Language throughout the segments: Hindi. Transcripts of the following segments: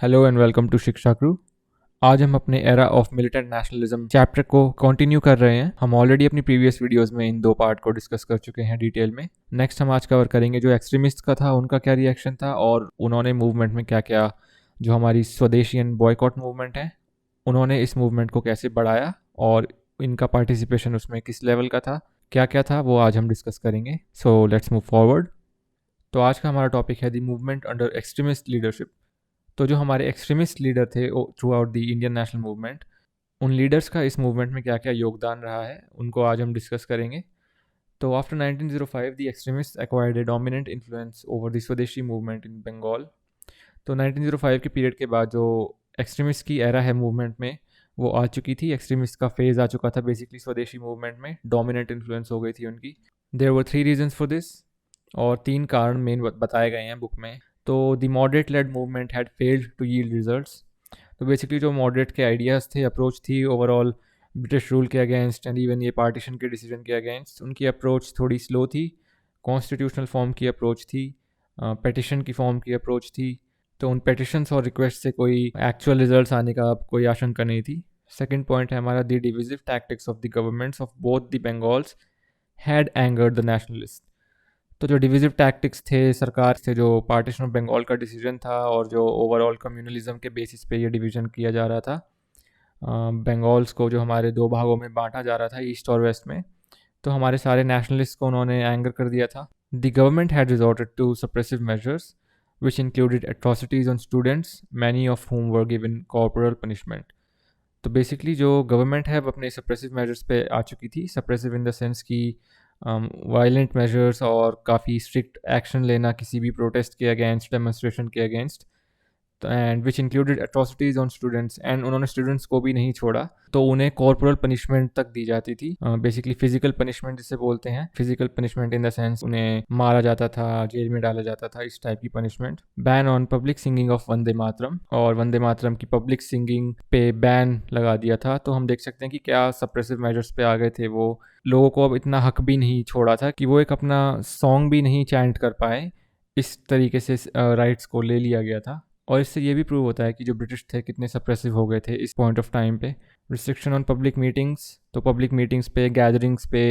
हेलो एंड वेलकम टू शिक्षा क्रू। आज हम अपने era of militant nationalism chapter को कंटिन्यू कर रहे हैं। हम ऑलरेडी अपनी प्रीवियस वीडियोस में इन दो पार्ट को डिस्कस कर चुके हैं डिटेल में। नेक्स्ट हम आज कवर करेंगे जो एक्सट्रीमिस्ट का था उनका क्या रिएक्शन था और उन्होंने मूवमेंट में क्या क्या, जो हमारी स्वदेशियन बॉयकॉट मूवमेंट है, उन्होंने इस मूवमेंट को कैसे बढ़ाया और इनका पार्टिसिपेशन उसमें किस लेवल का था, क्या क्या था, वो आज हम डिस्कस करेंगे। So let's move forward. तो आज का हमारा टॉपिक है the movement under extremist leadership. तो जो हमारे एक्सट्रीमिस्ट लीडर थे through out the Indian national movement, उन लीडर्स का इस मूवमेंट में क्या क्या योगदान रहा है उनको आज हम डिस्कस करेंगे। तो after 1905 the extremist acquired A dominant influence over the स्वदेशी मूवमेंट इन बंगाल। तो 1905 के पीरियड के बाद जो एक्सट्रीमिस्ट की एरा है मूवमेंट में, वो आ चुकी थी। एक्सट्रीमिस्ट का फेज आ चुका था बेसिकली स्वदेशी मूवमेंट में, डोमिनेंट इन्फ्लुएंस हो गई थी उनकी। There were three reasons for this, और तीन कारण मेन बताए गए हैं बुक में। तो the moderate led movement had failed to yield results. तो बेसिकली जो मॉडरेट के आइडियाज़ थे, अप्रोच थी ओवरऑल ब्रिटिश रूल के अगेंस्ट एंड इवन ये पार्टीशन के डिसीजन के अगेंस्ट, उनकी अप्रोच थोड़ी स्लो थी। कॉन्स्टिट्यूशनल फॉर्म की अप्रोच थी, पेटिशन की फॉर्म की अप्रोच थी। तो उन पेटिशंस और रिक्वेस्ट से कोई एक्चुअल रिजल्ट्स आने का अब कोई आशंका नहीं थी। सेकंड पॉइंट है हमारा, the divisive tactics of the governments of both the Bengal's had angered the nationalist. तो जो डिविजिव टैक्टिक्स थे सरकार से, जो पार्टीशन ऑफ बंगाल का डिसीजन था और जो ओवरऑल कम्युनलिज्म के बेसिस पे ये डिवीज़न किया जा रहा था, बंगाल्स को जो हमारे दो भागों में बांटा जा रहा था, ईस्ट और वेस्ट में, तो हमारे सारे नेशनलिस्ट को उन्होंने एंगर कर दिया था। The government had resorted to suppressive measures which included atrocities on students, many of whom were given corporal punishment. तो बेसिकली जो गवर्नमेंट है वो अपने सप्रेसिव मेजर्स पे आ चुकी थी। सप्रेसिव इन द सेंस कि वायलेंट मेजर्स और काफ़ी स्ट्रिक्ट एक्शन लेना किसी भी प्रोटेस्ट के अगेंस्ट, डेमोन्स्ट्रेशन के against, and which included atrocities on students, and उन्होंने स्टूडेंट्स को भी नहीं छोड़ा। तो उन्हें कॉर्पोरल पनिशमेंट तक दी जाती थी, बेसिकली फिजिकल पनिशमेंट जिसे बोलते हैं। Physical punishment in the sense उन्हें मारा जाता था, जेल में डाला जाता था, इस टाइप की punishment. Ban on public singing of Vande Mataram, और वंदे मातरम की पब्लिक सिंगिंग पे बैन लगा दिया था। तो हम देख सकते हैं कि क्या सप्रेसिव मेजर्स पे आ गए थे वो। लोगों को अब इतना हक भी नहीं छोड़ा था कि वो एक अपना सॉन्ग भी नहीं चैंट कर पाए, इस तरीके से राइट्स को ले लिया गया था। और इससे ये भी प्रूव होता है कि जो ब्रिटिश थे कितने सप्रेसिव हो गए थे इस पॉइंट ऑफ टाइम पे। रिस्ट्रिक्शन ऑन पब्लिक मीटिंग्स, तो पब्लिक मीटिंग्स पे, गैदरिंग्स पे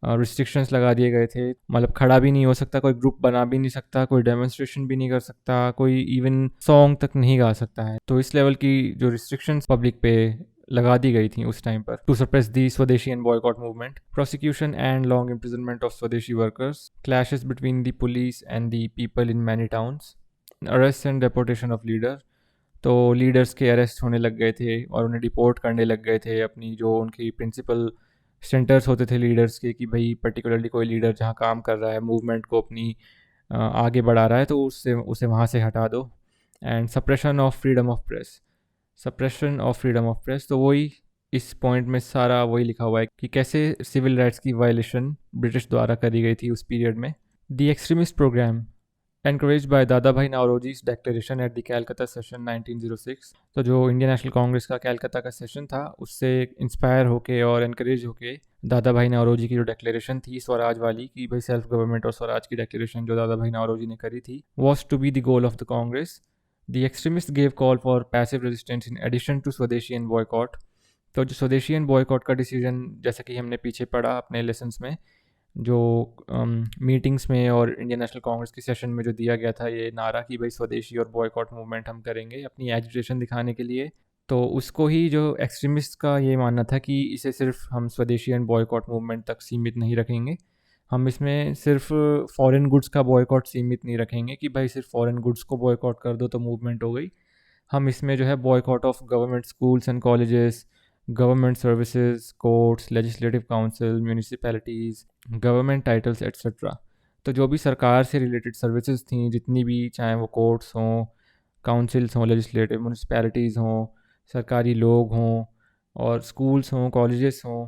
रिस्ट्रिक्शंस लगा दिए गए थे। मतलब खड़ा भी नहीं हो सकता, कोई ग्रुप बना भी नहीं सकता, कोई डेमोन्स्ट्रेशन भी नहीं कर सकता, कोई इवन सॉन्ग तक नहीं गा सकता है। तो इस लेवल की जो रिस्ट्रिक्शंस पब्लिक पे लगा दी गई थी उस टाइम पर, to suppress the swadeshi and boycott movement. Prosecution and long imprisonment of swadeshi workers, clashes between the police and the people in many towns, arrest and deportation of leader. तो लीडर्स के अरेस्ट होने लग गए थे और उन्हें डिपोर्ट करने लग गए थे। अपनी जो उनकी प्रिंसिपल सेंटर्स होते थे लीडर्स के, कि भाई पर्टिकुलरली कोई लीडर जहाँ काम कर रहा है, मूवमेंट को अपनी आगे बढ़ा रहा है, तो उससे उसे वहाँ से हटा दो। And suppression of freedom of press, suppression of freedom of press, तो वही इस पॉइंट में सारा वही लिखा हुआ है कि कैसे सिविल राइट्स की वायलेशन ब्रिटिश द्वारा करी गई थी उस पीरियड में। The extremist programme encouraged by दादा भाई नौरोजी's declaration at the Calcutta session 1906। तो जो इंडियन नेशनल कांग्रेस का कैलकाता का सेशन था, उससे इंस्पायर होके और इनक्रेज होके दादा भाई नौरोजी की जो डिक्लेरेशन थी स्वराज वाली, कि भाई सेल्फ गवर्नमेंट और स्वराज की डिक्लेरेशन जो दादा भाई नौरोजी ने करी थी, was to be the goal of the Congress। The extremists gave call for passive resistance in addition to स्वदेशी and boycott। तो जो स्वदेशी एंड बॉयकॉट का डिसीजन, जैसा कि हमने पीछे पढ़ा अपने लेसन्स में, जो मीटिंग्स में और इंडियन नेशनल कांग्रेस के सेशन में जो दिया गया था ये नारा कि भाई स्वदेशी और बॉयकॉट मूवमेंट हम करेंगे अपनी एजुटेशन दिखाने के लिए, तो उसको ही जो एक्सट्रीमिस्ट का ये मानना था कि इसे सिर्फ हम स्वदेशी एंड बॉयकॉट मूवमेंट तक सीमित नहीं रखेंगे। हम इसमें सिर्फ फॉरेन गुड्स का बॉयकॉट सीमित नहीं रखेंगे कि भाई सिर्फ फॉरेन गुड्स को बॉयकॉट कर दो तो मूवमेंट हो गई। हम इसमें जो है boycott of government schools and colleges, government services, courts, legislative council, municipalities, government titles etcetera. तो जो भी सरकार से रिलेटेड सर्विसेज थी जितनी भी, चाहे वो कोर्ट्स हों, काउंसिल्स हों, लेजिस्लेटिव, म्यूनिसिपैलिटीज़ हों, सरकारी लोग हों, और स्कूल्स हों, कॉलेजेस हों,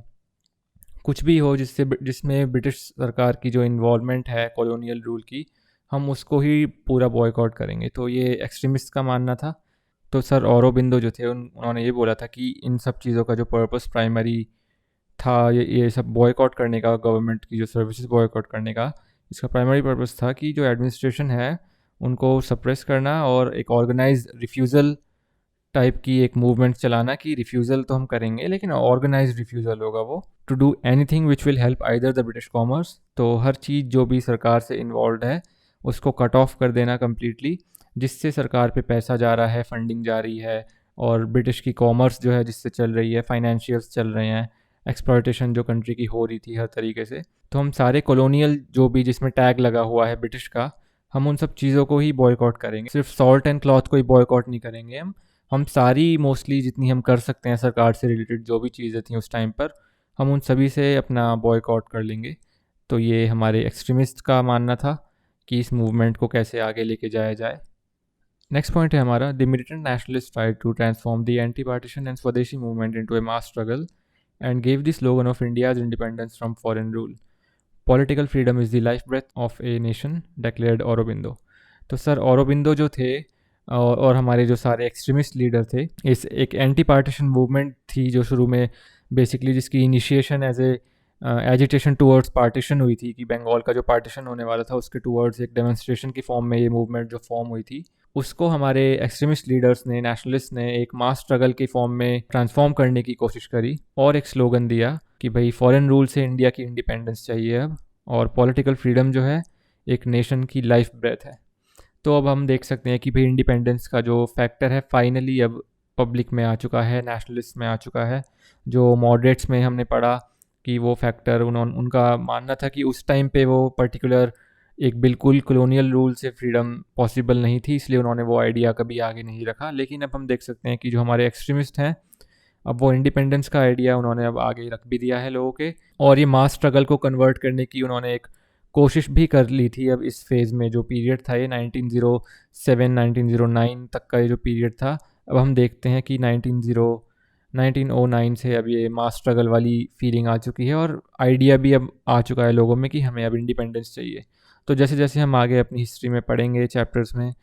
कुछ भी हो जिसमें ब्रिटिश सरकार की जो इन्वॉल्वमेंट है कॉलोनियल रूल की, हम उसको ही पूरा बॉयकॉट करेंगे। तो ये एक्सट्रीमिस्ट का मानना था। तो सर औरोबिंदो जो थे उन्होंने ये बोला था कि इन सब चीज़ों का जो पर्पस प्राइमरी था, ये सब बॉयकॉट करने का, गवर्नमेंट की जो सर्विसेज बॉयकॉट करने का, इसका प्राइमरी पर्पस था कि जो एडमिनिस्ट्रेशन है उनको सप्रेस करना और एक ऑर्गेनाइज रिफ्यूज़ल टाइप की एक मूवमेंट चलाना कि रिफ्यूज़ल तो हम करेंगे लेकिन ऑर्गेनाइज रिफ्यूज़ल होगा वो, to do anything which will help either the British commerce. तो हर चीज़ जो भी सरकार से इन्वॉल्व है उसको कट ऑफ कर देना कम्प्लीटली, जिससे सरकार पे पैसा जा रहा है, फंडिंग जा रही है, और ब्रिटिश की कॉमर्स जो है जिससे चल रही है, फाइनेंशियल्स चल रहे हैं, एक्सप्लॉयटेशन जो कंट्री की हो रही थी हर तरीके से। तो हम सारे कॉलोनियल जो भी जिसमें टैग लगा हुआ है ब्रिटिश का, हम उन सब चीज़ों को ही बॉयकॉट करेंगे। सिर्फ सॉल्ट एंड क्लॉथ को ही बॉयकॉट नहीं करेंगे हम सारी मोस्टली जितनी हम कर सकते हैं सरकार से रिलेटेड जो भी चीज़ें थी उस टाइम पर, हम उन सभी से अपना बॉयकॉट कर लेंगे। तो ये हमारे एक्सट्रीमिस्ट का मानना था कि इस मूवमेंट को कैसे आगे लेके जाया जाए। नेक्स्ट पॉइंट है हमारा, the militant nationalist tried to transform the anti partition and swadeshi movement into a mass struggle and gave the slogan of India's independence from foreign rule. Political freedom is the life breath of a nation, declared Aurobindo. तो सर औरोबिंदो जो थे और हमारे जो सारे एक्सट्रीमिस्ट लीडर थे, इस एक एंटी पार्टीशन मूवमेंट थी जो शुरू में बेसिकली जिसकी initiation as a agitation towards partition हुई थी, कि बंगाल का जो पार्टीशन होने वाला था उसके टूवर्ड्स एक डेमोन्स्ट्रेशन की फॉर्म में ये मूवमेंट जो फॉर्म हुई थी, उसको हमारे एक्सट्रीमिस्ट लीडर्स ने, नेशनलिस्ट ने एक मास स्ट्रगल की फॉर्म में ट्रांसफॉर्म करने की कोशिश करी और एक स्लोगन दिया कि भाई फॉरेन रूल से इंडिया की इंडिपेंडेंस चाहिए अब, और पॉलिटिकल फ्रीडम जो है एक नेशन की लाइफ ब्रेथ है। तो अब हम देख सकते हैं कि भाई इंडिपेंडेंस का जो फैक्टर है फाइनली अब पब्लिक में आ चुका है, नेशनलिस्ट में आ चुका है। जो मॉडरेट्स में हमने पढ़ा कि वो फैक्टर उनका मानना था कि उस टाइम पे वो पर्टिकुलर एक बिल्कुल कॉलोनियल रूल से फ्रीडम पॉसिबल नहीं थी, इसलिए उन्होंने वो आइडिया कभी आगे नहीं रखा। लेकिन अब हम देख सकते हैं कि जो हमारे एक्सट्रीमिस्ट हैं, अब वो इंडिपेंडेंस का आइडिया उन्होंने अब आगे रख भी दिया है लोगों के, और ये मास स्ट्रगल को कन्वर्ट करने की उन्होंने एक कोशिश भी कर ली थी। अब इस फेज़ में जो पीरियड था ये 1907 1909 तक का ये जो पीरियड था, अब हम देखते हैं कि 1909 से अब ये मास स्ट्रगल वाली फीलिंग आ चुकी है और आइडिया भी अब आ चुका है लोगों में कि हमें अब इंडिपेंडेंस चाहिए। तो जैसे जैसे हम आगे अपनी हिस्ट्री में पढ़ेंगे चैप्टर्स में,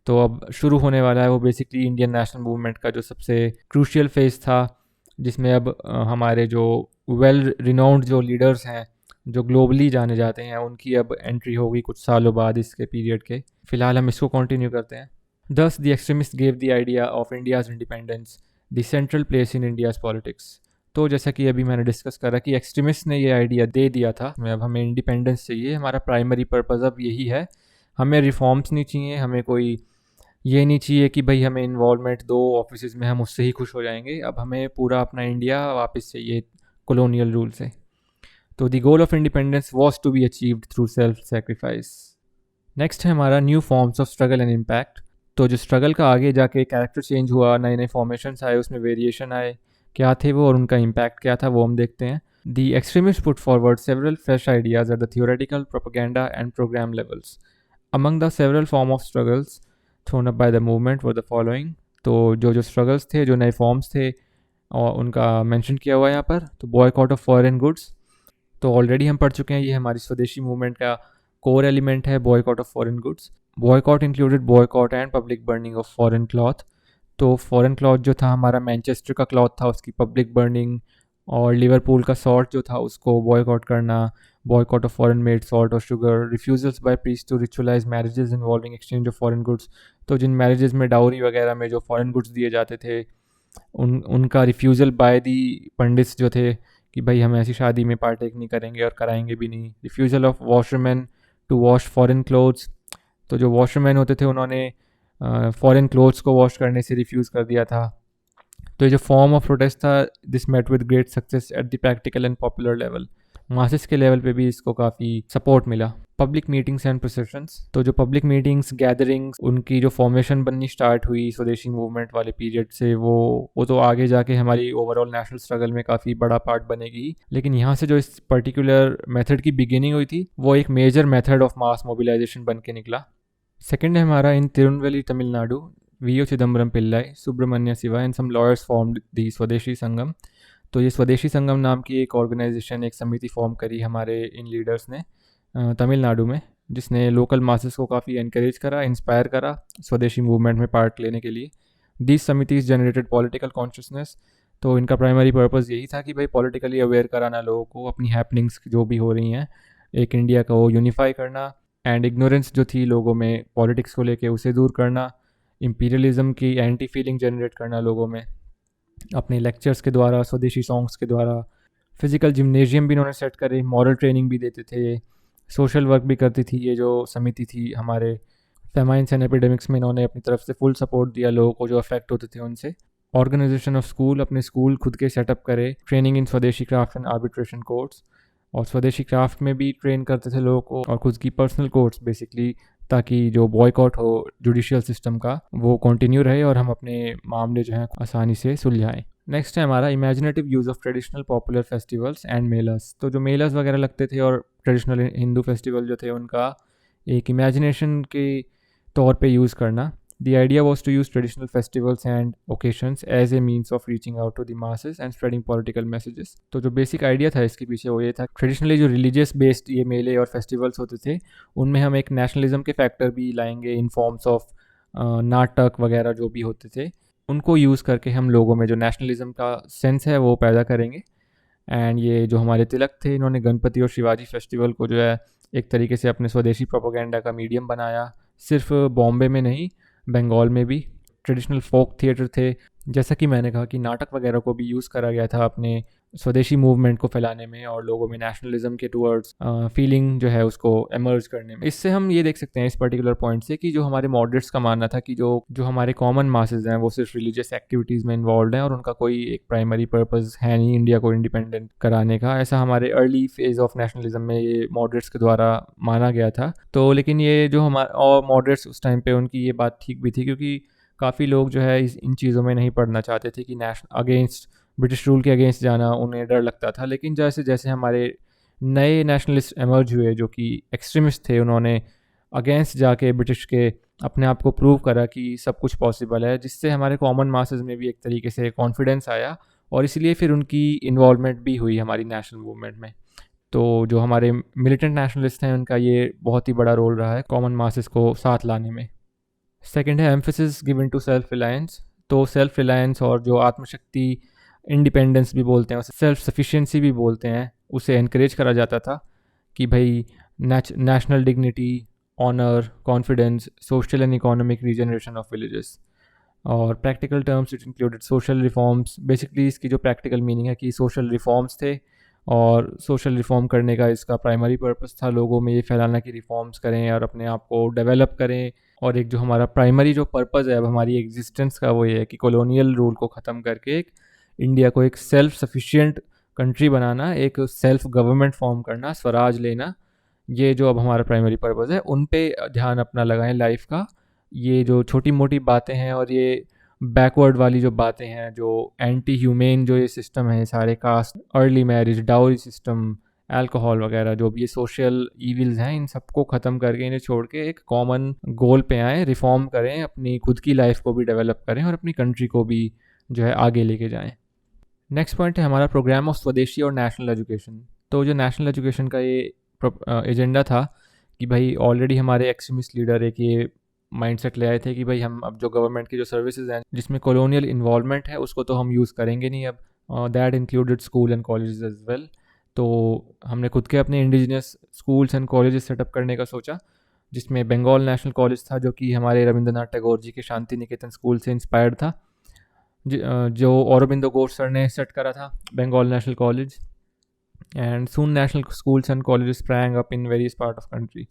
तो अब शुरू होने वाला है वो बेसिकली इंडियन नेशनल मूवमेंट का जो सबसे क्रूशियल फेज़ था, जिसमें अब हमारे जो वेल रिनाउंड जो लीडर्स हैं जो ग्लोबली जाने जाते हैं, उनकी अब एंट्री होगी कुछ सालों बाद इसके पीरियड के। फ़िलहाल हम इसको कंटिन्यू करते हैं। दस the extremist gave the idea of India's independence the central place in India's politics. तो जैसा कि अभी मैंने डिस्कस करा कि एक्सट्रीमिस्ट ने ये आइडिया दे दिया था, अब हमें इंडिपेंडेंस चाहिए, हमारा प्राइमरी पर्पज़ अब यही है, हमें रिफॉर्म्स नहीं चाहिए, हमें कोई ये नहीं चाहिए कि भाई हमें इन्वॉल्वमेंट दो ऑफिस में हम उससे ही खुश हो जाएंगे, अब हमें पूरा अपना इंडिया वापस चाहिए कॉलोनियल रूल से। तो the goal of independence was to be achieved through self sacrifice. Next है हमारा new forms of struggle and impact. तो जो स्ट्रगल का आगे जाके कैरेक्टर चेंज हुआ, नए नए फॉर्मेशंस आए, उसमें वेरिएशन आए, क्या थे वो और उनका इम्पैक्ट क्या था वो हम देखते हैं। The extremist put forward several fresh ideas at the theoretical, propaganda and programme levels. Among the several form of struggles thrown up by the movement were the following. तो जो जो स्ट्रगल्स थे, जो नए फॉर्म्स थे, और उनका मेंशन किया हुआ है यहाँ पर। तो बॉयकॉट ऑफ फॉरेन गुड्स, तो ऑलरेडी हम पढ़ चुके हैं, ये हमारी स्वदेशी मूवमेंट का कोर एलिमेंट है, boycott of foreign goods. Boycott included boycott and public burning of foreign cloth. तो फॉरेन क्लॉथ जो था हमारा मैनचेस्टर का क्लॉथ था, उसकी पब्लिक बर्निंग, और लिवरपूल का सॉल्ट जो था उसको बॉयकॉट करना, boycott of foreign made salt और sugar, refusals by priest to ritualise marriages involving exchange of foreign goods. तो जिन मैरिजेस में डाउरी वगैरह में जो फॉरेन गुड्स दिए जाते थे, उनका रिफ्यूज़ल बाय दी पंडित्स जो थे कि भाई हम ऐसी शादी में पार्टेक नहीं करेंगे और कराएंगे भी नहीं। Refusal of washerman to wash foreign clothes. तो जो वॉशरमैन होते थे उन्होंने फॉरेन क्लोथ्स को वॉश करने से रिफ्यूज़ कर दिया था। तो ये जो फॉर्म ऑफ प्रोटेस्ट था, this met with great success at the practical and popular level. Masses के लेवल पे भी इसको काफ़ी सपोर्ट मिला। पब्लिक मीटिंग्स एंड प्रोसेशंस, तो जो पब्लिक मीटिंग्स, गैदरिंग्स, उनकी जो फॉर्मेशन बननी स्टार्ट हुई स्वदेशी मूवमेंट वाले पीरियड से, वो तो आगे जाके हमारी ओवरऑल नेशनल स्ट्रगल में काफ़ी बड़ा पार्ट बनेगी। लेकिन यहाँ से जो इस पर्टिकुलर मेथड की बिगिनिंग हुई थी, वो एक major method of mass mobilisation बन के निकला। सेकेंड है हमारा, in Tirunelveli Tamil Nadu, V O. Chidambaram Pillai, Subramania Siva and some lawyers formed the swadeshi Sangam. तो ये स्वदेशी संगम नाम की एक ऑर्गेनाइजेशन, एक समिति फॉर्म करी हमारे इन लीडर्स ने तमिलनाडु में, जिसने लोकल मासेस को काफ़ी इनक्रेज करा, इंस्पायर करा स्वदेशी मूवमेंट में पार्ट लेने के लिए। दीज समितीज़ जनरेटेड पॉलिटिकल कॉन्शियसनेस। तो इनका प्राइमरी पर्पज़ यही था कि भाई पॉलिटिकली अवेयर कराना लोगों को, अपनी हैपनिंग्स जो भी हो रही हैं एक इंडिया का, वो यूनिफाई करना। एंड इग्नोरेंस जो थी लोगों में पॉलिटिक्स को लेके उसे दूर करना, इम्पीरियलिज्म की एंटी फीलिंग जनरेट करना लोगों में अपने लेक्चर्स के द्वारा, स्वदेशी सॉन्ग्स के द्वारा। फिजिकल जिम्नेजियम भी इन्होंने सेट करे, मॉरल ट्रेनिंग भी देते थे, सोशल वर्क भी करती थी ये जो समिति थी हमारे। फेमाइन्स एंड एपिडेमिक्स में इन्होंने अपनी तरफ से फुल सपोर्ट दिया लोगों को जो अफेक्ट होते थे उनसे। ऑर्गेनाइजेशन ऑफ स्कूल, अपने स्कूल खुद के सेटअप करे, ट्रेनिंग इन स्वदेशी क्राफ्ट एंड आर्बिट्रेशन कोर्ट्स, और स्वदेशी क्राफ्ट में भी ट्रेन करते थे लोगों को, और खुद की पर्सनल कोर्ट्स बेसिकली, ताकि जो बॉयकॉट हो जुडिशियल सिस्टम का वो कंटिन्यू रहे और हम अपने मामले जो हैं आसानी से सुलझाएं। नेक्स्ट है हमारा imaginative use of traditional popular festivals and MELAS. तो जो मेलास वगैरह लगते थे और ट्रेडिशनल हिंदू फेस्टिवल जो थे उनका एक इमेजिनेशन के तौर पे यूज़ करना। The idea was to use traditional festivals and occasions as a means of reaching out to the masses and spreading political messages. तो जो बेसिक आइडिया था इसके पीछे वो ये था, ट्रेडिशनली जो रिलीजियस बेस्ड ये मेले और फेस्टिवल्स होते थे उनमें हम एक नेशनलिज्म के फैक्टर भी लाएंगे इन फॉर्म्स ऑफ नाटक वगैरह जो भी होते थे, उनको यूज़ करके हम लोगों में जो नेशनलिज्म का सेंस है वो पैदा करेंगे। एंड ये जो हमारे तिलक थे इन्होंने गणपति और शिवाजी फेस्टिवल को जो है एक तरीके से अपने स्वदेशी प्रोपोगेंडा का मीडियम बनाया। सिर्फ बॉम्बे में नहीं, बंगाल में भी ट्रेडिशनल फोक थिएटर थे, जैसा कि मैंने कहा कि नाटक वगैरह को भी यूज़ करा गया था अपने स्वदेशी मूवमेंट को फैलाने में और लोगों में नेशनलिज्म के टूवर्ड्स फीलिंग जो है उसको एमर्ज करने में। इससे हम ये देख सकते हैं इस पर्टिकुलर पॉइंट से कि जो हमारे मॉडरेट्स का मानना था कि जो हमारे कॉमन मासेस हैं वो सिर्फ रिलीजियस एक्टिविटीज़ में इन्वॉल्व हैं और उनका कोई एक प्राइमरी पर्पस है नहीं इंडिया को इंडिपेंडेंट कराने का, ऐसा हमारे अर्ली फेज ऑफ नेशनलिज्म में ये मॉडरेट्स के द्वारा माना गया था। तो लेकिन ये जो हमारे और मॉडरेट्स उस टाइम पे उनकी ये बात ठीक भी थी, क्योंकि काफ़ी लोग जो है इन चीज़ों में नहीं पढ़ना चाहते थे कि अगेंस्ट ब्रिटिश रूल के अगेंस्ट जाना उन्हें डर लगता था। लेकिन जैसे जैसे हमारे नए नेशनलिस्ट एमर्ज हुए जो कि एक्सट्रीमिस्ट थे, उन्होंने अगेंस्ट जाके ब्रिटिश के अपने आप को प्रूव करा कि सब कुछ पॉसिबल है, जिससे हमारे कॉमन मासेस में भी एक तरीके से कॉन्फिडेंस आया और इसलिए फिर उनकी इन्वॉल्वमेंट भी हुई हमारी नेशनल मूवमेंट में। तो जो हमारे मिलिटेंट नेशनलिस्ट हैं उनका ये बहुत ही बड़ा रोल रहा है कॉमन मासेस को साथ लाने में। सेकेंड है emphasis given to self reliance. तो सेल्फ रिलायंस और जो आत्मशक्ति, इंडिपेंडेंस भी बोलते हैं, सेल्फ सफिशिएंसी भी बोलते हैं, उसे इनक्रेज करा जाता था कि भाई national dignity, honour, confidence, social and economic regeneration of villages. और practical terms it included social reforms. Basically इसकी जो प्रैक्टिकल मीनिंग है कि सोशल रिफॉर्म्स थे और सोशल रिफॉर्म करने का इसका प्राइमरी पर्पस था लोगों में ये फैलाना कि रिफॉर्म्स करें और अपने आप को डेवलप करें। और एक जो हमारा प्राइमरी जो पर्पस है अब हमारी एग्जिस्टेंस का वो ये है कि कॉलोनियल रूल को ख़त्म करके एक इंडिया को एक सेल्फ सफिशिएंट कंट्री बनाना, एक सेल्फ गवर्नमेंट फॉर्म करना, स्वराज लेना। ये जो अब हमारा प्राइमरी पर्पस है उन पे ध्यान अपना लगाएं लाइफ का। ये जो छोटी मोटी बातें हैं और ये बैकवर्ड वाली जो बातें हैं, जो एंटी ह्यूमेन जो ये सिस्टम है, सारे caste, early marriage, dowry system, alcohol वगैरह जो भी ये सोशल ईविल्स हैं, इन सबको ख़त्म करके इन्हें छोड़ के एक कॉमन गोल पे आएँ, रिफॉर्म करें, अपनी खुद की लाइफ को भी डेवलप करें और अपनी कंट्री को भी जो है आगे लेके जाएं। नेक्स्ट पॉइंट है हमारा प्रोग्राम ऑफ स्वदेशी और नेशनल एजुकेशन। तो जो नेशनल एजुकेशन का ये एजेंडा था कि भाई ऑलरेडी हमारे एक्सट्रीमिस्ट लीडर एक ये माइंडसेट ले आए थे कि भाई हम अब जो गवर्नमेंट की जो सर्विसेज हैं जिसमें कॉलोनियल इन्वॉल्वमेंट है उसको तो हम यूज़ करेंगे नहीं अब। That included school and colleges as well. तो हमने खुद के अपने indigenous schools and colleges set up करने का सोचा, जिसमें बंगाल नेशनल कॉलेज था जो कि हमारे रविंद्रनाथ टैगोर जी के शांति निकेतन स्कूल से इंस्पायर्ड था, जो औरोबिंदो घोष सर ने सेट करा था, Bengal national college. And soon national schools and colleges sprang up in various part of country.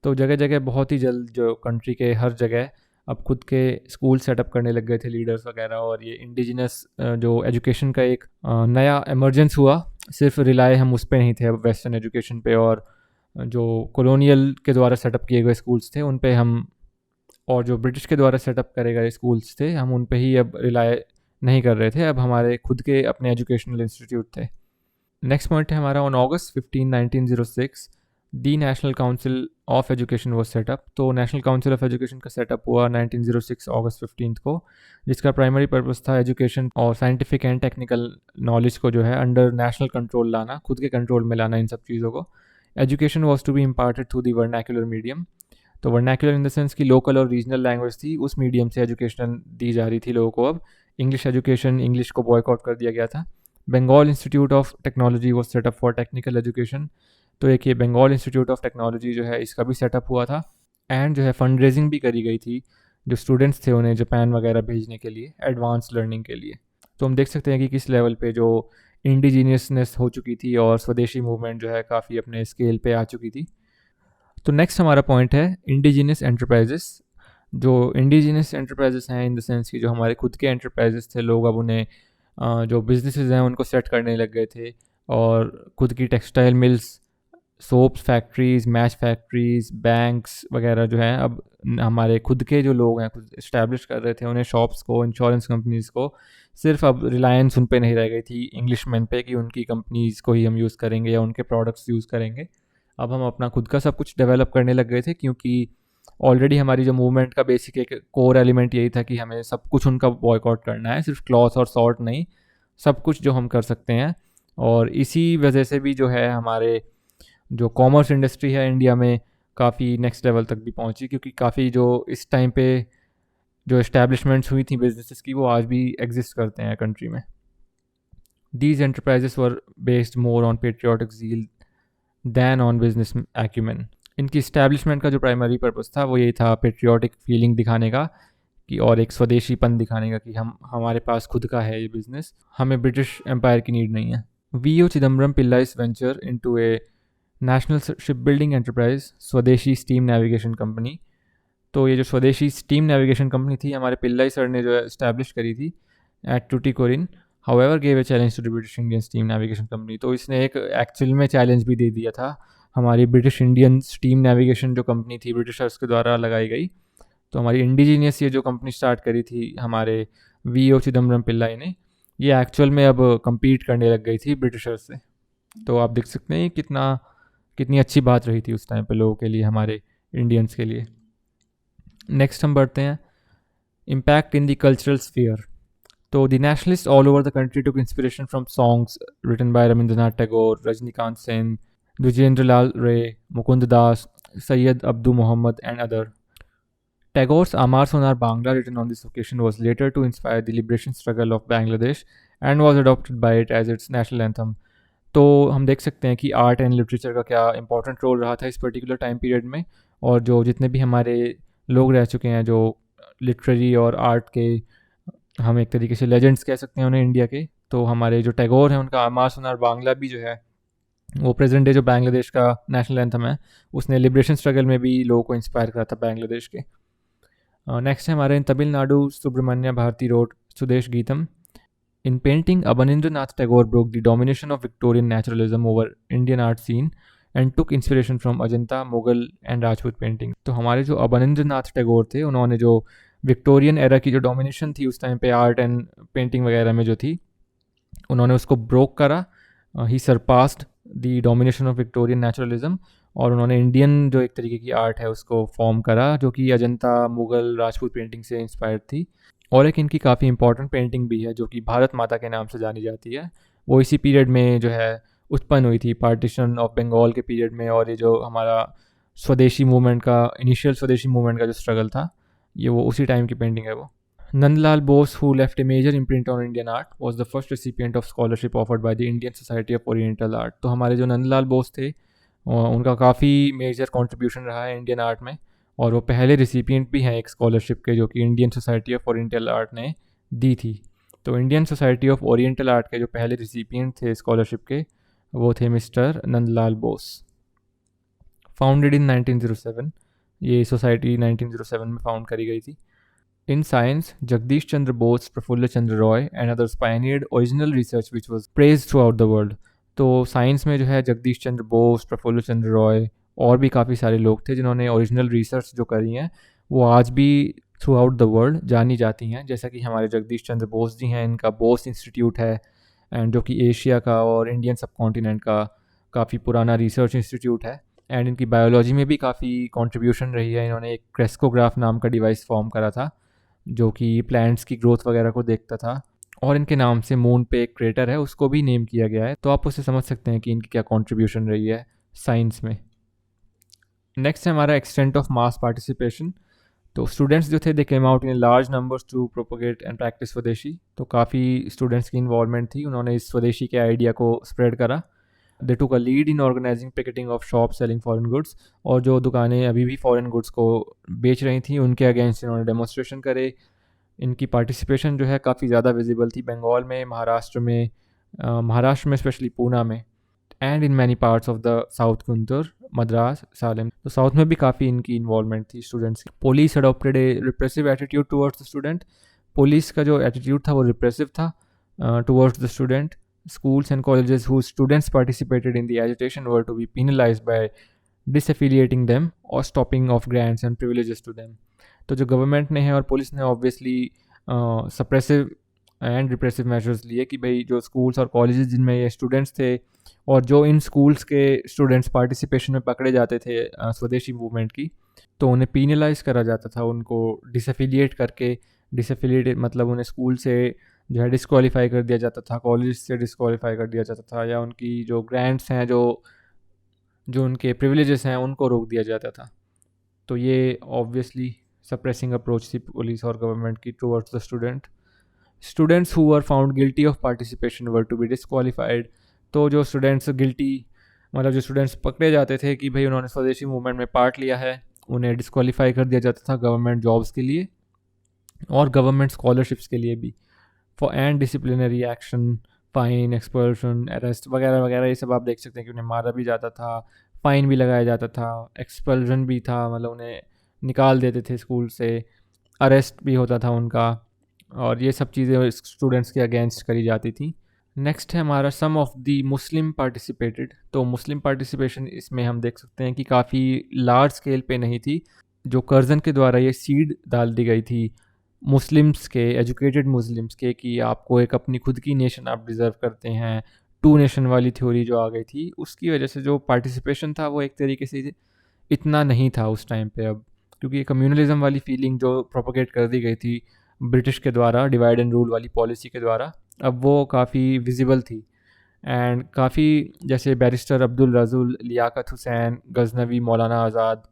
तो जगह जगह बहुत ही जल्द जो कंट्री के हर जगह अब खुद के स्कूल सेटअप करने लग गए थे लीडर्स वगैरह, और ये इंडिजिनस जो एजुकेशन का एक नया एमरजेंस हुआ। सिर्फ रिलाय हम उस पर नहीं थे अब वेस्टर्न एजुकेशन पे, और जो कॉलोनियल के द्वारा सेटअप किए गए स्कूल्स थे उन पे हम, और जो ब्रिटिश के द्वारा सेटअप करे गए स्कूल्स थे हम उन पे ही अब रिलाय नहीं कर रहे थे। अब हमारे खुद के अपने एजुकेशनल इंस्टीट्यूट थे। नेक्स्ट पॉइंट है हमारा on August 15, 1906 the national council of education was setup. तो नेशनल काउंसिल ऑफ एजुकेशन का सेटअप हुआ 1906 August 15 को, जिसका प्राइमरी पर्पस था एजुकेशन और साइंटिफिक एंड टेक्निकल नॉलेज को जो है अंडर नेशनल कंट्रोल लाना, खुद के कंट्रोल में लाना इन सब चीज़ों को। Education was to be imparted through the vernacular medium. तो वर्नैक्युलर इन द सेंस की लोकल और रीजनल लैंग्वेज थी, उस मीडियम से एजुकेशन दी जा रही थी लोगों को। अब इंग्लिश एजुकेशन, इंग्लिश को बॉयकॉट कर दिया गया था। Bengal Institute of Technology was set up for technical education. तो एक ये बंगाल इंस्टीट्यूट ऑफ टेक्नोलॉजी जो है इसका भी सेटअप हुआ था, एंड जो है फंड रेजिंग भी करी गई थी जो स्टूडेंट्स थे उन्हें जापान वगैरह भेजने के लिए एडवांस लर्निंग के लिए। तो हम देख सकते हैं कि किस लेवल पे जो इंडिजीनियसनेस हो चुकी थी और स्वदेशी मूवमेंट जो है काफ़ी अपने स्केल पे आ चुकी थी। तो नेक्स्ट हमारा पॉइंट है इंडिजीनियस एंटरप्राइजेस। जो इंडिजीनियस एंटरप्राइजेस हैं इन द सेंस कि जो हमारे खुद के एंटरप्राइजेस थे, लोग अब उन्हें जो बिजनेसेस हैं उनको सेट करने लग गए थे, और खुद की textile mills, soaps factories, match factories, banks वगैरह जो हैं अब हमारे खुद के जो लोग हैं खुद इस्टेब्लिश कर रहे थे। उन्हें शॉप्स को, इंश्योरेंस कंपनीज़ को सिर्फ अब रिलायंस उन पे नहीं रह गई थी इंग्लिशमैन पे कि उनकी कंपनीज़ को ही हम यूज़ करेंगे या उनके प्रोडक्ट्स यूज़ करेंगे। अब हम अपना खुद का सब कुछ डेवलप करने लग गए थे, क्योंकि ऑलरेडी हमारी जो मूवमेंट का बेसिक एक कोर एलिमेंट यही था कि हमें सब कुछ उनका बॉयकॉट करना है, सिर्फ क्लॉथ और सॉर्ट नहीं, सब कुछ जो हम कर सकते हैं। और इसी वजह से भी जो है हमारे जो कॉमर्स इंडस्ट्री है इंडिया में काफ़ी नेक्स्ट लेवल तक भी पहुंची, क्योंकि काफ़ी जो इस टाइम पे जो इस्टेब्लिशमेंट्स हुई थी बिजनेसेस की वो आज भी एग्जिस्ट करते हैं कंट्री में। These enterprises were based more on patriotic zeal than on business acumen. इनकी इस्टेब्लिशमेंट का जो प्राइमरी पर्पस था वो यही था पेट्रियाटिक फीलिंग दिखाने का कि, और एक स्वदेशीपन दिखाने का कि हम हमारे पास खुद का है ये बिज़नेस, हमें ब्रिटिश एम्पायर की नीड नहीं है। वी.ओ. चिदम्बरम पिल्लाइज वेंचर इनटू ए नेशनल शिप बिल्डिंग एंटरप्राइज स्वदेशी स्टीम नेविगेशन कंपनी। तो ये जो स्वदेशी स्टीम नेविगेशन कंपनी थी हमारे पिल्लाई सर ने जो है इस्टेब्लिश करी थी at Tuticorin, however gave a challenge to the British Indian steam navigation company. तो इसने एक एक्चुअल में चैलेंज भी दे दिया था हमारी ब्रिटिश इंडियन स्टीम नेविगेशन जो कंपनी थी ब्रिटिशर्स के द्वारा लगाई गई। तो हमारी इंडिजीनियस ये जो कंपनी स्टार्ट करी थी हमारे वी.ओ. चिदम्बरम पिल्लाई ने, ये एक्चुअल में अब कम्पीट करने लग गई थी ब्रिटिशर्स से। तो आप देख सकते हैं कितनी अच्छी बात रही थी उस टाइम पे लोगों के लिए, हमारे इंडियंस के लिए। नेक्स्ट हम बढ़ते हैं impact in the cultural sphere. तो the nationalist all over the country took inspiration from songs written by Rabindranath Tagore, Rajanikanta Sen, Dwijendra Lal Ray, Mukunda Das, Syed Abdu Mohammad and other. Tagore's Amar Sonar Bangla, written on this occasion, was later to inspire the liberation struggle of Bangladesh and was adopted by it as its national anthem. तो हम देख सकते हैं कि आर्ट एंड लिटरेचर का क्या इंपॉर्टेंट रोल रहा था इस पर्टिकुलर टाइम पीरियड में, और जो जितने भी हमारे लोग रह चुके हैं जो लिटरेरी और आर्ट के हम एक तरीके से लेजेंड्स कह सकते हैं उन्हें इंडिया के, तो हमारे जो टैगोर हैं उनका अमार सुनार बांग्ला भी जो है वो प्रेजेंट डे जो बांग्लादेश का नेशनल एंथम है, उसने लिबरेशन स्ट्रगल में भी लोगों को इंस्पायर करा था बांग्लादेश के। नेक्स्ट है हमारे in Tamil Nadu Subramania Bharati wrote Sudesh Geetham. In painting, Abanindranath Tagore broke the domination of Victorian naturalism over Indian art scene and took inspiration from Ajanta, Mughal and Rajput painting. तो हमारे जो अबनिंद्रनाथ टैगोर थे उन्होंने जो विक्टोरियन एरा की जो डोमिनेशन थी उस टाइम पे आर्ट एंड पेंटिंग वगैरह में जो थी, उन्होंने उसको ब्रोक करा। He surpassed the domination of Victorian naturalism, और उन्होंने इंडियन जो एक तरीके की आर्ट है उसको फॉर्म करा जो कि अजंता, मुगल, राजपूत पेंटिंग से इंस्पायर्ड थी। और एक इनकी काफ़ी इंपॉर्टेंट पेंटिंग भी है जो कि भारत माता के नाम से जानी जाती है, वो इसी पीरियड में जो है उत्पन्न हुई थी, पार्टीशन ऑफ बंगाल के पीरियड में। और ये जो हमारा स्वदेशी मूवमेंट का, इनिशियल स्वदेशी मूवमेंट का जो स्ट्रगल था, ये वो उसी टाइम की पेंटिंग है वो। Nandalal Bose, who left a major imprint on Indian art, was the first recipient of scholarship offered by the Indian Society of Oriental Art. तो हमारे जो नंदलाल बोस थे उनका काफ़ी मेजर कॉन्ट्रीब्यूशन रहा है इंडियन आर्ट में, और वो पहले रिसिपिएंट भी हैं एक स्कॉलरशिप के जो कि Indian Society of Oriental Art ने दी थी। तो Indian Society of Oriental Art के जो पहले रिसिपिएंट थे स्कॉलरशिप के वो थे mister Nandalal Bose. Founded in 1907, ये सोसाइटी 1907 में फाउंड करी गई थी। In science, Jagadish Chandra Bose, Prafulla Chandra Roy and others pioneered original research which was praised throughout the world. तो साइंस में जो है जगदीश चंद्र बोस, प्रफुल्ल चंद्र रॉय और भी काफ़ी सारे लोग थे जिन्होंने ओरिजिनल रिसर्च जो करी हैं वो आज भी थ्रू आउट द वर्ल्ड जानी जाती हैं। जैसा कि हमारे जगदीश चंद्र बोस जी हैं, इनका बोस इंस्टीट्यूट है एंड जो कि एशिया का और इंडियन सब कॉन्टिनेंट का काफ़ी पुराना रिसर्च इंस्टीट्यूट है। एंड इनकी बायोलॉजी में भी काफ़ी कंट्रीब्यूशन रही है। इन्होंने एक क्रेस्कोग्राफ नाम का डिवाइस फॉर्म करा था जो कि प्लांट्स की ग्रोथ वगैरह को देखता था, और इनके नाम से मून पे एक क्रेटर है उसको भी नेम किया गया है। तो आप उससे समझ सकते हैं कि इनकी क्या कंट्रीब्यूशन रही है साइंस में। नेक्स्ट है हमारा एक्सटेंट ऑफ मास पार्टिसिपेशन। तो स्टूडेंट्स जो थे they came out in large numbers to propagate and practice swadeshi. तो काफ़ी स्टूडेंट्स की इन्वॉल्वमेंट थी, उन्होंने इस स्वदेशी के आइडिया को स्प्रेड करा। They took a lead in organising picketing of shop selling foreign goods, और जो दुकानें अभी भी फॉरेन गुड्स को बेच रही थी उनके अगेंस्ट इन्होंने डेमोन्स्ट्रेशन करे। इनकी पार्टिसिपेशन जो है काफ़ी ज़्यादा विजिबल थी बंगाल में, महाराष्ट्र में स्पेशली पूना में, and in many parts of the south Guntur, Madras, Salem. तो साउथ में भी काफ़ी इनकी इन्वॉल्वमेंट थी स्टूडेंट्स की। Police adopted A repressive attitude towards the student. Police का जो एटीट्यूड था वो रिप्रेसिव था towards the student. Schools and colleges whose students participated in the agitation were to be penalized by disaffiliating them or stopping off grants and privileges to them। तो जो गवर्नमेंट ने है और पुलिस ने obviously suppressive and repressive measures लिए कि भाई जो स्कूल्स और कॉलेजेस जिनमें ये स्टूडेंट्स थे और जो इन स्कूल्स के स्टूडेंट्स पार्टिसिपेशन में पकड़े जाते थे स्वदेशी मूवमेंट की, तो उन्हें पीनलाइज करा जाता था, उनको डिसएफिलिएट करके। डिसएफिलिएट मतलब उन्हें स्कूल से जो है डिस्क्वालीफाई कर दिया जाता था, कॉलेज से डिस्क्वालीफाई कर दिया जाता था, या उनकी जो ग्रांट्स हैं, जो उनके प्रिविलेजेस हैं, उनको रोक दिया जाता था। तो ये ऑब्वियसली सप्रेसिंग अप्रोच थी पुलिस और गवर्नमेंट की towards the student. Students who were found guilty of participation were to be disqualified. तो जो स्टूडेंट्स गिल्टी मतलब जो स्टूडेंट्स पकड़े जाते थे कि भाई उन्होंने स्वदेशी मूवमेंट में पार्ट लिया है, उन्हें डिस्क्वालीफाई कर दिया जाता था गवर्नमेंट जॉब्स के लिए और गवर्नमेंट स्कॉलरशिप्स के लिए भी। For and disciplinary action, fine, expulsion, arrest वगैरह वगैरह, ये सब आप देख सकते हैं कि उन्हें मारा भी जाता था, फ़ाइन भी लगाया जाता था, एक्सपल्जन भी था, मतलब उन्हें निकाल देते थे स्कूल से, अरेस्ट भी होता था उनका, और ये सब चीज़ें स्टूडेंट्स के अगेंस्ट करी जाती थी। नेक्स्ट है हमारा सम ऑफ द मुस्लिम पार्टिसिपेटेड। तो मुस्लिम पार्टिसिपेशन इसमें हम देख सकते हैं कि काफ़ी लार्ज स्केल पे नहीं थी। जो कर्जन के द्वारा ये सीड डाल दी गई थी मुस्लिम्स के, एजुकेटेड मुस्लिम्स के, कि आपको एक अपनी खुद की नेशन आप डिज़र्व करते हैं, टू नेशन वाली थ्योरी जो आ गई थी, उसकी वजह से जो पार्टिसिपेशन था वो एक तरीके से इतना नहीं था उस टाइम पे। अब क्योंकि कम्युनलिज्म वाली फीलिंग जो प्रोपोगेट कर दी गई थी ब्रिटिश के द्वारा, डिवाइड एंड रूल वाली पॉलिसी के द्वारा, अब वो काफ़ी विजिबल थी। एंड काफ़ी जैसे बैरिस्टर अब्दुल रज़ूल, लियाकत हुसैन गजनवी, मौलाना आज़ाद,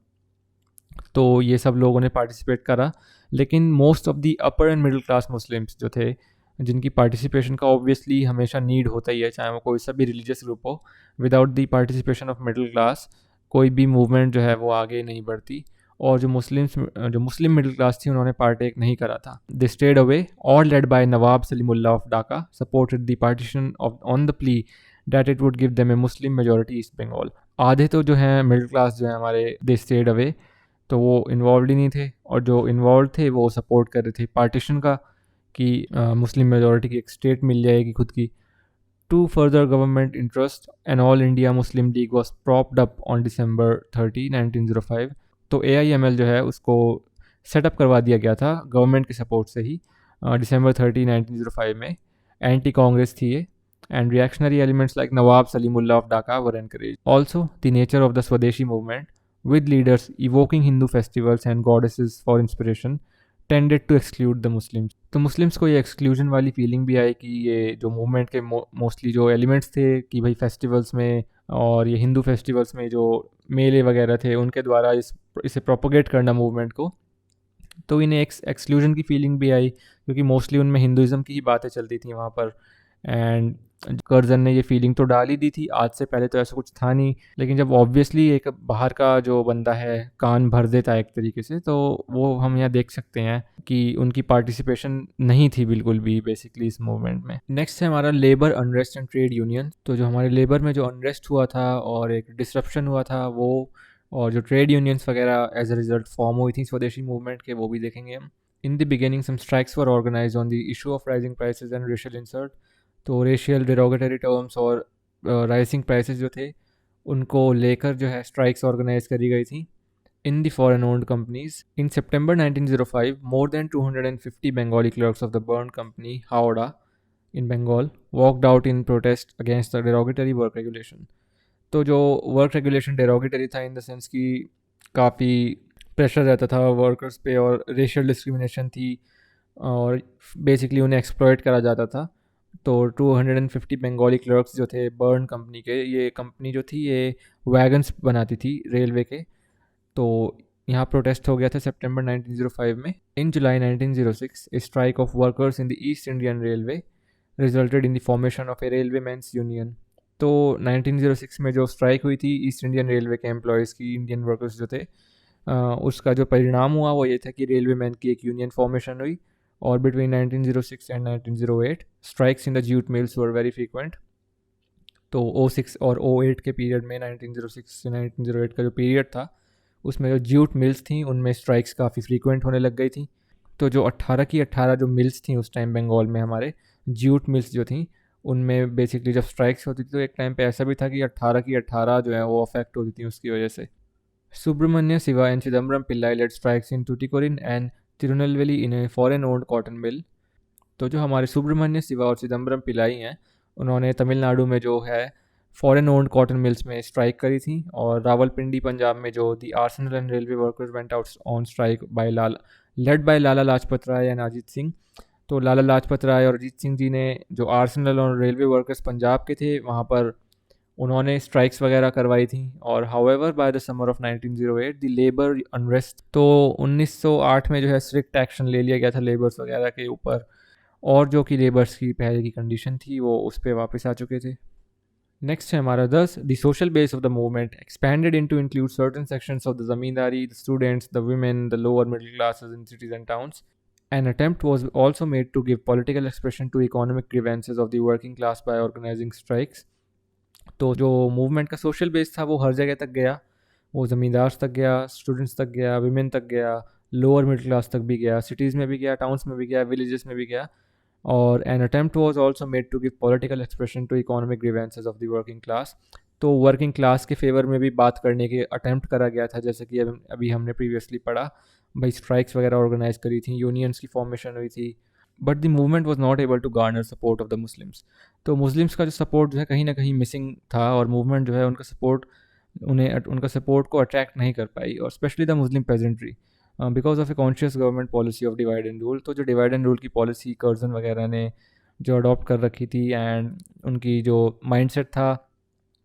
तो ये सब लोगों ने पार्टिसिपेट करा। लेकिन most of the upper and middle class Muslims जो थे, जिनकी पार्टिसिपेशन का ऑब्वियसली हमेशा नीड होता ही है, चाहे वो कोई सा भी रिलीजियस ग्रुप हो, without the participation of middle class कोई भी मूवमेंट जो है वो आगे नहीं बढ़ती। और जो मुस्लिम मिडिल क्लास थी उन्होंने पार्टेक नहीं करा था। दे स्टेड अवे, और led by Nawab Salimullah of Dhaka supported the partition of on the plea that it would give them a Muslim majority East Bengal. आधे तो जो हैं मिडिल क्लास जो है हमारे, दे स्टेड अवे, तो वो इन्वॉल्व ही नहीं थे, और जो इन्वॉल्व थे वो सपोर्ट कर रहे थे पार्टीशन का, कि मुस्लिम मेजॉरिटी की एक स्टेट मिल जाएगी खुद की। To further government interest, an All India Muslim League was propped up on December 30, 1905। तो AIML जो है उसको सेटअप करवा दिया गया था गवर्नमेंट के सपोर्ट से ही December 30, 1905 में। एंटी कांग्रेस थी ये, and reactionary elements like Nawab Salimullah of Dhaka were encouraged. Also, the nature of the Swadeshi movement, with leaders evoking Hindu festivals and goddesses for inspiration, tended to exclude the Muslims. तो मुस्लिम्स को ये एक्सक्लूजन वाली फीलिंग भी आई कि ये जो मूवमेंट के मोस्टली जो एलिमेंट्स थे कि भाई फेस्टिवल्स में और ये हिंदू फेस्टिवल्स में जो मेले वगैरह थे उनके द्वारा इसे प्रोपोगेट करना मूवमेंट को, तो इन्हें एक्सक्लूजन की फीलिंग भी आई, क्योंकि मोस्टली उनमें हिंदुज़म की ही बातें चलती थी वहाँ पर। एंड कर्जन ने ये फीलिंग तो डाल ही दी थी, आज से पहले तो ऐसा कुछ था नहीं, लेकिन जब ऑब्वियसली एक बाहर का जो बंदा है कान भर देता है एक तरीके से, तो वो हम यहाँ देख सकते हैं कि उनकी पार्टिसिपेशन नहीं थी बिल्कुल भी बेसिकली इस मूवमेंट में। नेक्स्ट है हमारा labour unrest and trade union. तो जो हमारे लेबर में जो अनरेस्ट हुआ था और एक डिसरप्शन हुआ था वो, और जो ट्रेड यूनियंस वगैरह एज अ रिजल्ट फॉर्म हुई थी स्वदेशी मूवमेंट के, वो भी देखेंगे हम। In the beginning some strikes were organised on the issue of rising prices and racial insult. तो रेशियल डिरोगेटरी टर्म्स और राइजिंग प्राइसेस जो थे उनको लेकर जो है स्ट्राइक्स ऑर्गेनाइज करी गई थी in the foreign owned companies. In September 1905 more than 250 Bengali clerks of the Burn Company Howrah in Bengal walked out in protest against the derogatory work regulation. तो जो वर्क रेगुलेशन डेरोगेटरी था इन द सेंस कि काफ़ी प्रेशर रहता था वर्कर्स पे और रेशियल डिस्क्रिमिनेशन थी और बेसिकली उन्हें एक्सप्लॉइट करा जाता था। तो 250 बंगाली क्लर्क्स जो थे बर्न कंपनी के, ये कंपनी जो थी ये वैगन्स बनाती थी रेलवे के, तो यहाँ प्रोटेस्ट हो गया था सितंबर 1905 में। In July 1906 a strike of workers in the East Indian Railway resulted in the formation of a railway men's union. तो 1906 में जो स्ट्राइक हुई थी ईस्ट इंडियन रेलवे के एम्प्लॉयज़ की, इंडियन वर्कर्स जो थे, उसका जो परिणाम हुआ वो ये था कि रेलवे मैन की एक यूनियन फॉर्मेशन हुई। और between 1906 and 1908 strikes in the jute mills were very frequent. तो 06 और 08 के पीरियड में, 1906 से 1908 का जो पीरियड था, उसमें जो जूट मिल्स थी उनमें स्ट्राइक्स काफ़ी फ्रीक्वेंट होने लग गई थी। तो जो 18 की 18 जो मिल्स थी उस टाइम बंगाल में, हमारे जूट मिल्स जो थी, उनमें बेसिकली जब स्ट्राइक्स होती थी तो एक टाइम पे ऐसा भी था कि 18 की 18 जो है वो अफेक्ट होती थी उसकी वजह से। Subramania Siva and Chidambaram Pillai led strikes in Tuticorin and Tirunelveli in a foreign owned cotton mill. तो जो हमारे सुब्रमण्य शिवा और चिदम्बरम पिल्लाई हैं, उन्होंने तमिलनाडु में जो है फॉरेन ओन्ड कॉटन मिल्स में स्ट्राइक करी थी। और रावलपिंडी पंजाब में जो the arsenal and railway workers went out on strike by led by Lala Lajpat Rai and Ajit Singh. तो लाला लाजपत राय और अजीत सिंह जी ने, जो आर्सेनल और रेलवे वर्कर्स पंजाब के थे, वहाँ पर उन्होंने स्ट्राइक्स वगैरह करवाई थी। और however by the summer of 1908 the labour unrest, तो 1908 में जो है स्ट्रिक्ट एक्शन ले लिया गया था लेबर्स वगैरह के ऊपर, और जो कि लेबर्स की पहले की कंडीशन थी वो उस पर वापस आ चुके थे। नेक्स्ट है हमारा 10, the social base of the movement expanded into include certain sections of the zamindari, the students, the women, the lower middle classes in cities and towns. An attempt was also made to give political expression to economic grievances of the working class by organizing strikes. तो जो मूवमेंट का सोशल बेस था वो हर जगह तक गया, वो ज़मींदार तक गया, स्टूडेंट्स तक गया, विमेन तक गया, लोअर मिडिल क्लास तक भी गया, सिटीज़ में भी गया, टाउन्स में भी गया, विलेजेस में भी गया। और an attempt was also made to give political expression to economic grievances of the working class. तो वर्किंग क्लास के फेवर में भी बात करने के अटेम्प्ट करा गया था, जैसे कि अभी हमने प्रीवियसली पढ़ा, भाई स्ट्राइक्स वगैरह ऑर्गेनाइज करी थी, यूनियंस की फॉर्मेशन हुई थी। But the movement was not able to garner support of the Muslims. तो मुस्लिम्स का जो सपोर्ट जो है कहीं ना कहीं मिसिंग था, और मूवमेंट जो है उनका सपोर्ट, उनका सपोर्ट को अट्रैक्ट नहीं कर पाई, और specially the Muslim pageantry, because of a conscious government policy of divide and rule. तो जो डिवाइड एंड रूल की पॉलिसी कर्जन वगैरह ने जो अडॉप्ट कर रखी थी, एंड उनकी जो माइंडसेट था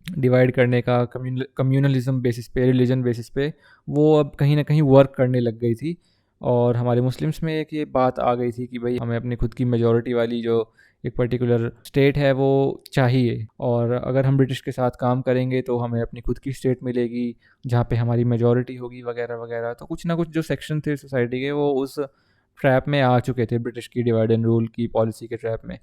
डिवाइड करने का कम्युनलिज्म बेसिस पे, रिलीजन बेसिस पे, वो अब कहीं ना कहीं वर्क करने लग गई थी। और हमारे मुस्लिम्स में एक ये बात आ गई थी कि भाई हमें अपनी खुद की मेजॉरिटी वाली जो एक पर्टिकुलर स्टेट है वो चाहिए, और अगर हम ब्रिटिश के साथ काम करेंगे तो हमें अपनी खुद की स्टेट मिलेगी जहाँ पे हमारी मेजॉरिटी होगी वगैरह वगैरह। तो कुछ ना कुछ जो सेक्शन थे सोसाइटी के वो उस ट्रैप में आ चुके थे, ब्रिटिश की डिवाइड एंड रूल की पॉलिसी के ट्रैप में।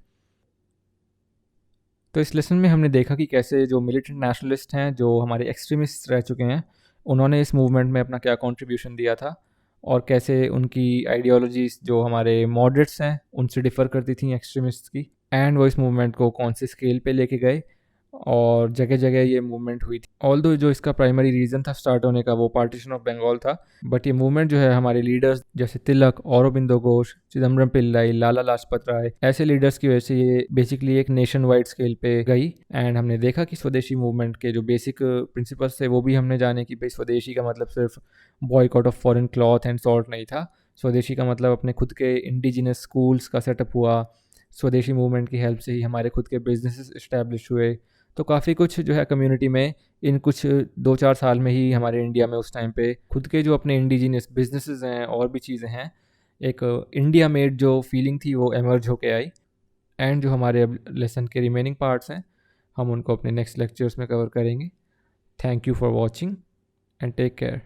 तो इस लेसन में हमने देखा कि कैसे जो मिलिटेंट नेशनलिस्ट हैं, जो हमारे एक्सट्रीमिस्ट रह चुके हैं, उन्होंने इस मूवमेंट में अपना क्या कंट्रीब्यूशन दिया था, और कैसे उनकी आइडियोलॉजीज जो हमारे मॉडरेट्स हैं उनसे डिफ़र करती थी एक्सट्रीमिस्ट की, एंड वो इस मूवमेंट को कौन से स्केल पे लेके गए, और जगह जगह ये मूवमेंट हुई थी। ऑल्दो जो इसका प्राइमरी रीज़न था स्टार्ट होने का वो पार्टीशन ऑफ बंगाल था, बट ये मूवमेंट जो है हमारे लीडर्स जैसे तिलक, औरोबिंदो घोष, चिदम्बरम पिल्लाई, लाला लाजपत राय, ऐसे लीडर्स की वजह से ये बेसिकली एक नेशन वाइड स्केल पे गई। एंड हमने देखा कि स्वदेशी मूवमेंट के जो बेसिक प्रिंसिपल्स थे वो भी हमने जाने कि भाई स्वदेशी का मतलब सिर्फ boycott of foreign cloth and salt नहीं था। स्वदेशी का मतलब अपने खुद के इंडिजिनस स्कूल्स का सेटअप हुआ, स्वदेशी मूवमेंट की हेल्प से ही हमारे खुद के बिजनेसेस इस्टेब्लिश हुए। तो काफ़ी कुछ जो है कम्युनिटी में इन कुछ 2-4 साल में ही हमारे इंडिया में उस टाइम पे खुद के जो अपने इंडिजिनियस बिजनेसेस हैं और भी चीज़ें हैं, एक इंडिया मेड जो फीलिंग थी वो एमर्ज होके आई। एंड जो हमारे अब लेसन के रिमेनिंग पार्ट्स हैं हम उनको अपने नेक्स्ट लेक्चर्स में कवर करेंगे। Thank you for watching and take care.